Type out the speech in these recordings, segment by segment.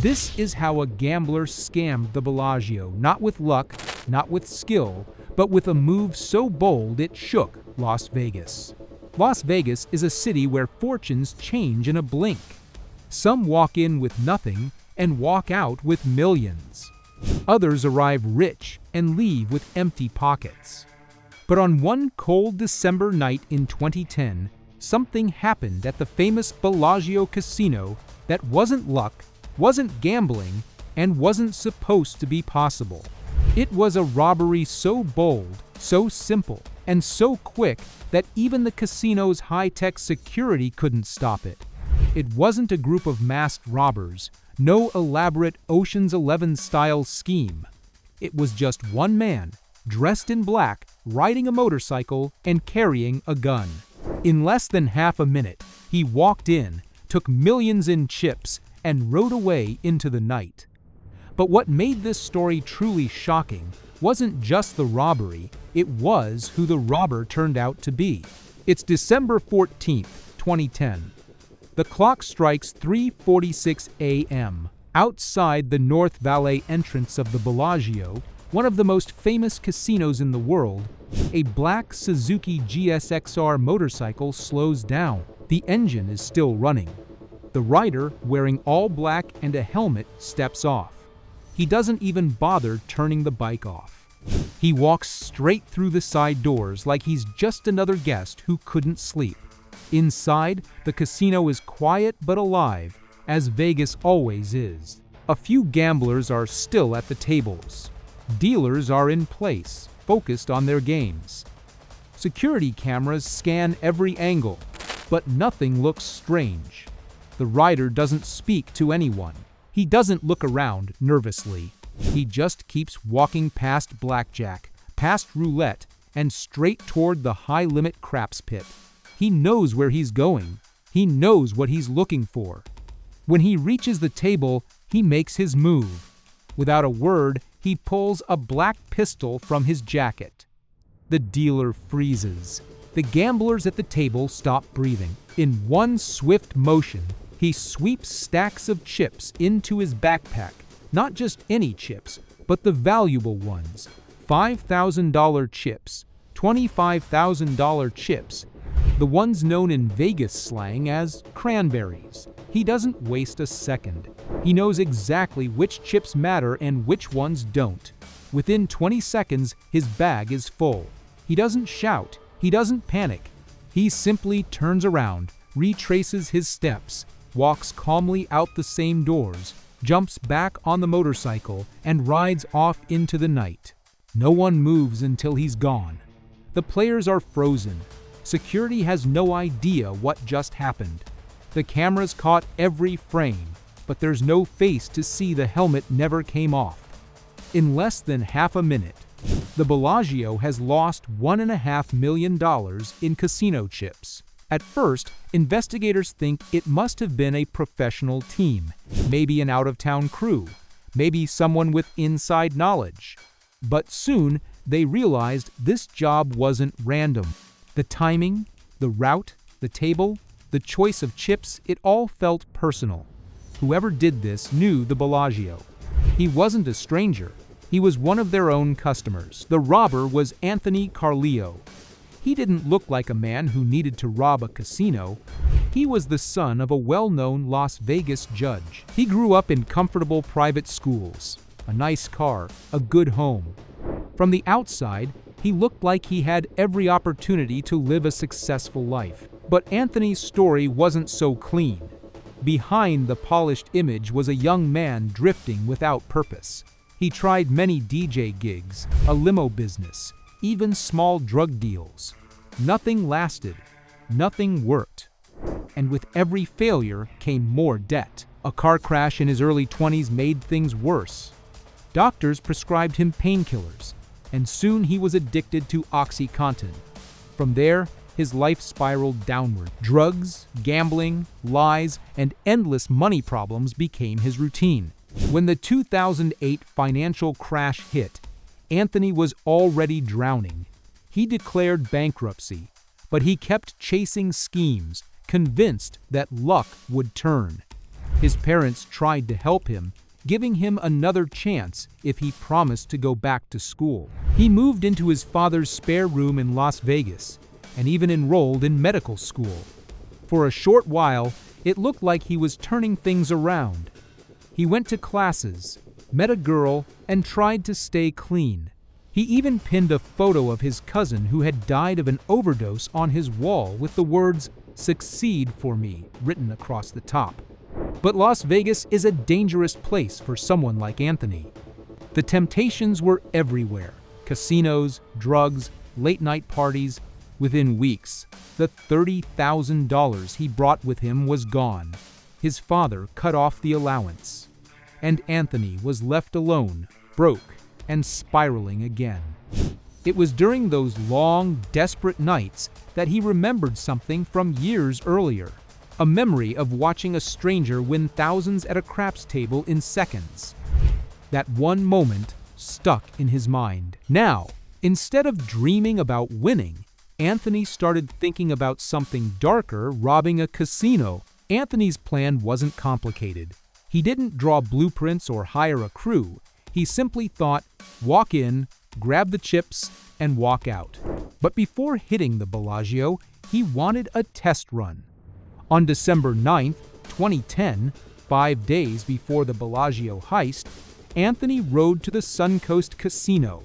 This is how a gambler scammed the Bellagio, not with luck, not with skill, but with a move so bold it shook Las Vegas. Las Vegas is a city where fortunes change in a blink. Some walk in with nothing and walk out with millions. Others arrive rich and leave with empty pockets. But on one cold December night in 2010, something happened at the famous Bellagio casino that wasn't luck, wasn't gambling, and wasn't supposed to be possible. It was a robbery so bold, so simple, and so quick that even the casino's high-tech security couldn't stop it. It wasn't a group of masked robbers, no elaborate Ocean's 11-style scheme. It was just one man, dressed in black, riding a motorcycle, and carrying a gun. In less than half a minute, he walked in, took millions in chips, and rode away into the night. But what made this story truly shocking wasn't just the robbery, it was who the robber turned out to be. It's December 14th, 2010. The clock strikes 3:46 a.m. Outside the North Valley entrance of the Bellagio, one of the most famous casinos in the world, a black Suzuki GSX-R motorcycle slows down. The engine is still running. The rider, wearing all black and a helmet, steps off. He doesn't even bother turning the bike off. He walks straight through the side doors like he's just another guest who couldn't sleep. Inside, the casino is quiet but alive, as Vegas always is. A few gamblers are still at the tables. Dealers are in place, focused on their games. Security cameras scan every angle, but nothing looks strange. The rider doesn't speak to anyone. He doesn't look around nervously. He just keeps walking past blackjack, past roulette, and straight toward the high-limit craps pit. He knows where he's going. He knows what he's looking for. When he reaches the table, he makes his move. Without a word, he pulls a black pistol from his jacket. The dealer freezes. The gamblers at the table stop breathing. In one swift motion, he sweeps stacks of chips into his backpack. Not just any chips, but the valuable ones. $5,000 chips, $25,000 chips, the ones known in Vegas slang as cranberries. He doesn't waste a second. He knows exactly which chips matter and which ones don't. Within 20 seconds, his bag is full. He doesn't shout. He doesn't panic. He simply turns around, retraces his steps, walks calmly out the same doors, jumps back on the motorcycle, and rides off into the night. No one moves until he's gone. The players are frozen. Security has no idea what just happened. The cameras caught every frame, but there's no face to see the helmet never came off. In less than half a minute, the Bellagio has lost $1.5 million in casino chips. At first, investigators think it must have been a professional team, maybe an out-of-town crew, maybe someone with inside knowledge. But soon, they realized this job wasn't random. The timing, the route, the table, the choice of chips, it all felt personal. Whoever did this knew the Bellagio. He wasn't a stranger. He was one of their own customers. The robber was Anthony Carleo. He didn't look like a man who needed to rob a casino. He was the son of a well-known Las Vegas judge. He grew up in comfortable private schools, a nice car, a good home. From the outside, he looked like he had every opportunity to live a successful life. But Anthony's story wasn't so clean. Behind the polished image was a young man drifting without purpose. He tried many DJ gigs, a limo business, even small drug deals. Nothing lasted. Nothing worked. And with every failure came more debt. A car crash in his early 20s made things worse. Doctors prescribed him painkillers, and soon he was addicted to OxyContin. From there, his life spiraled downward. Drugs, gambling, lies, and endless money problems became his routine. When the 2008 financial crash hit, Anthony was already drowning. He declared bankruptcy, but he kept chasing schemes, convinced that luck would turn. His parents tried to help him, giving him another chance if he promised to go back to school. He moved into his father's spare room in Las Vegas and even enrolled in medical school. For a short while, it looked like he was turning things around. He went to classes, met a girl, and tried to stay clean. He even pinned a photo of his cousin who had died of an overdose on his wall with the words, "Succeed for me," written across the top. But Las Vegas is a dangerous place for someone like Anthony. The temptations were everywhere: casinos, drugs, late-night parties. Within weeks, the $30,000 he brought with him was gone. His father cut off the allowance, and Anthony was left alone, broke, and spiraling again. It was during those long, desperate nights that he remembered something from years earlier, a memory of watching a stranger win thousands at a craps table in seconds. That one moment stuck in his mind. Now, instead of dreaming about winning, Anthony started thinking about something darker: robbing a casino. Anthony's plan wasn't complicated. He didn't draw blueprints or hire a crew. He simply thought, walk in, grab the chips, and walk out. But before hitting the Bellagio, he wanted a test run. On December 9th, 2010, 5 days before the Bellagio heist, Anthony rode to the Suncoast Casino,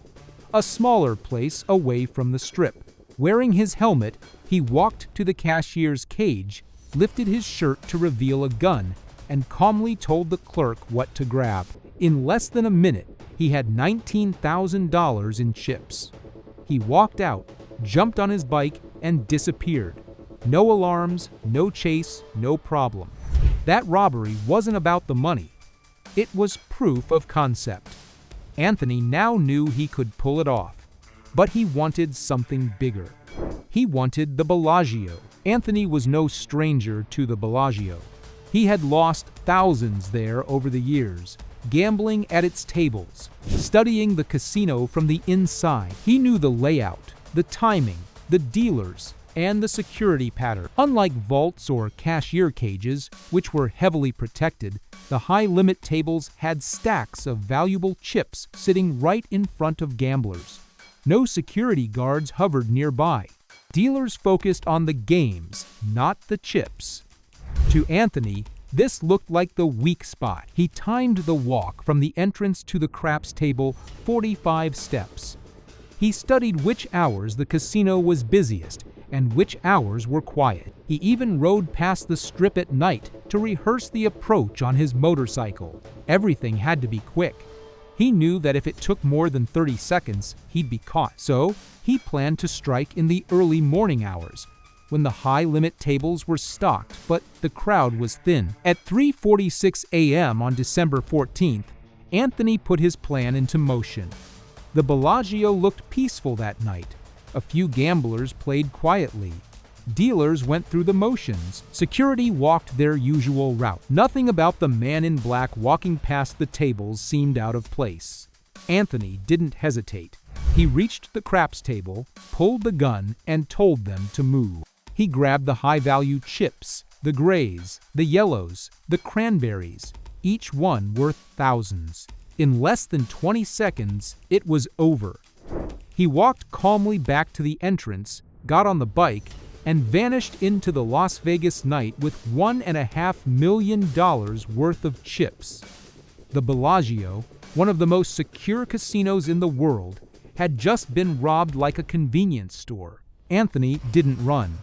a smaller place away from the Strip. Wearing his helmet, he walked to the cashier's cage, lifted his shirt to reveal a gun, and calmly told the clerk what to grab. In less than a minute, he had $19,000 in chips. He walked out, jumped on his bike, and disappeared. No alarms, no chase, no problem. That robbery wasn't about the money. It was proof of concept. Anthony now knew he could pull it off. But he wanted something bigger. He wanted the Bellagio. Anthony was no stranger to the Bellagio. He had lost thousands there over the years, gambling at its tables, studying the casino from the inside. He knew the layout, the timing, the dealers, and the security pattern. Unlike vaults or cashier cages, which were heavily protected, the high-limit tables had stacks of valuable chips sitting right in front of gamblers. No security guards hovered nearby. Dealers focused on the games, not the chips. To Anthony, this looked like the weak spot. He timed the walk from the entrance to the craps table 45 steps. He studied which hours the casino was busiest and which hours were quiet. He even rode past the Strip at night to rehearse the approach on his motorcycle. Everything had to be quick. He knew that if it took more than 30 seconds, he'd be caught. So, he planned to strike in the early morning hours, when the high-limit tables were stocked, but the crowd was thin. At 3:46 a.m. on December 14th, Anthony put his plan into motion. The Bellagio looked peaceful that night. A few gamblers played quietly. Dealers went through the motions. Security walked their usual route. Nothing about the man in black walking past the tables seemed out of place. Anthony didn't hesitate. He reached the craps table, pulled the gun, and told them to move. He grabbed the high-value chips, the grays, the yellows, the cranberries, each one worth thousands. In less than 20 seconds, it was over. He walked calmly back to the entrance, got on the bike, and vanished into the Las Vegas night with $1.5 million worth of chips. The Bellagio, one of the most secure casinos in the world, had just been robbed like a convenience store. Anthony didn't run.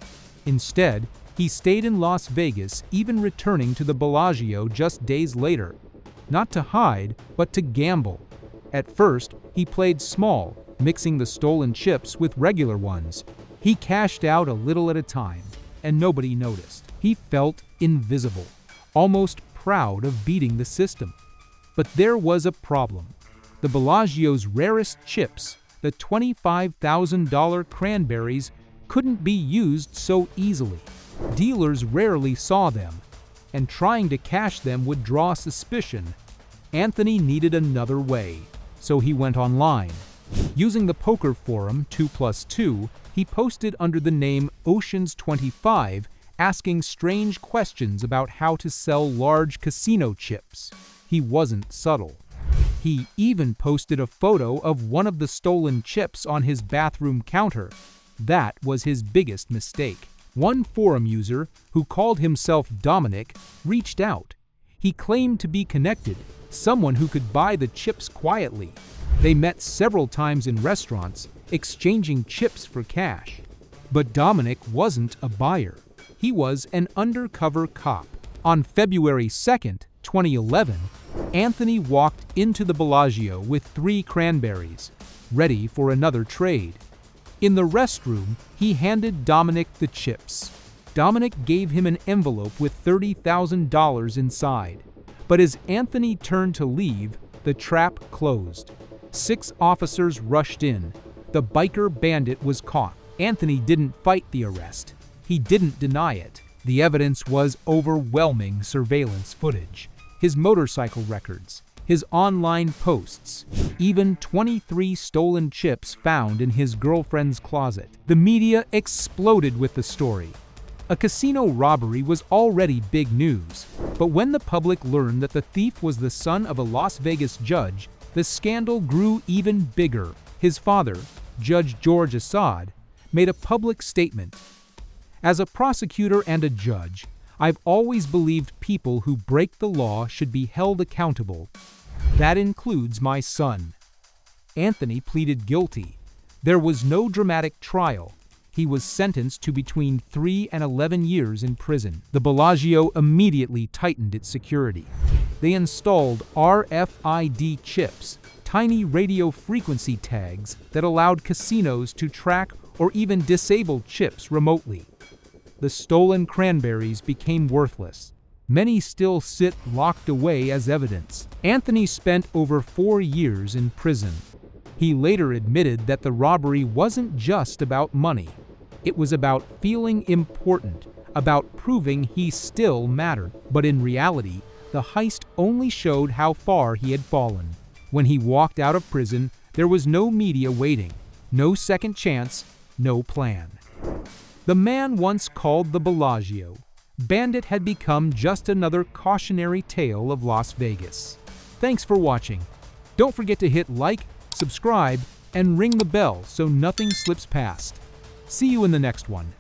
Instead, he stayed in Las Vegas, even returning to the Bellagio just days later. Not to hide, but to gamble. At first, he played small, mixing the stolen chips with regular ones. He cashed out a little at a time, and nobody noticed. He felt invisible, almost proud of beating the system. But there was a problem. The Bellagio's rarest chips, the $25,000 cranberries, couldn't be used so easily. Dealers rarely saw them, and trying to cash them would draw suspicion. Anthony needed another way, so he went online. Using the poker forum 2plus2, he posted under the name Oceans 25 asking strange questions about how to sell large casino chips. He wasn't subtle. He even posted a photo of one of the stolen chips on his bathroom counter. That was his biggest mistake. One forum user, who called himself Dominic, reached out. He claimed to be connected, someone who could buy the chips quietly. They met several times in restaurants, exchanging chips for cash. But Dominic wasn't a buyer. He was an undercover cop. On February 2nd, 2011, Anthony walked into the Bellagio with 3 cranberries, ready for another trade. In the restroom, he handed Dominic the chips. Dominic gave him an envelope with $30,000 inside. But as Anthony turned to leave, the trap closed. 6 officers rushed in. The biker bandit was caught. Anthony didn't fight the arrest. He didn't deny it. The evidence was overwhelming surveillance footage. His motorcycle records, his online posts, even 23 stolen chips found in his girlfriend's closet. The media exploded with the story. A casino robbery was already big news, but when the public learned that the thief was the son of a Las Vegas judge, the scandal grew even bigger. His father, Judge George Assad, made a public statement. "As a prosecutor and a judge, I've always believed people who break the law should be held accountable. That includes my son." Anthony pleaded guilty. There was no dramatic trial. He was sentenced to between 3 and 11 years in prison. The Bellagio immediately tightened its security. They installed RFID chips, tiny radio frequency tags that allowed casinos to track or even disable chips remotely. The stolen cranberries became worthless. Many still sit locked away as evidence. Anthony spent over 4 years in prison. He later admitted that the robbery wasn't just about money. It was about feeling important, about proving he still mattered. But in reality, the heist only showed how far he had fallen. When he walked out of prison, there was no media waiting, no second chance, no plan. The man once called the Bellagio Bandit had become just another cautionary tale of Las Vegas. Thanks for watching. Don't forget to hit like, subscribe, and ring the bell so nothing slips past. See you in the next one.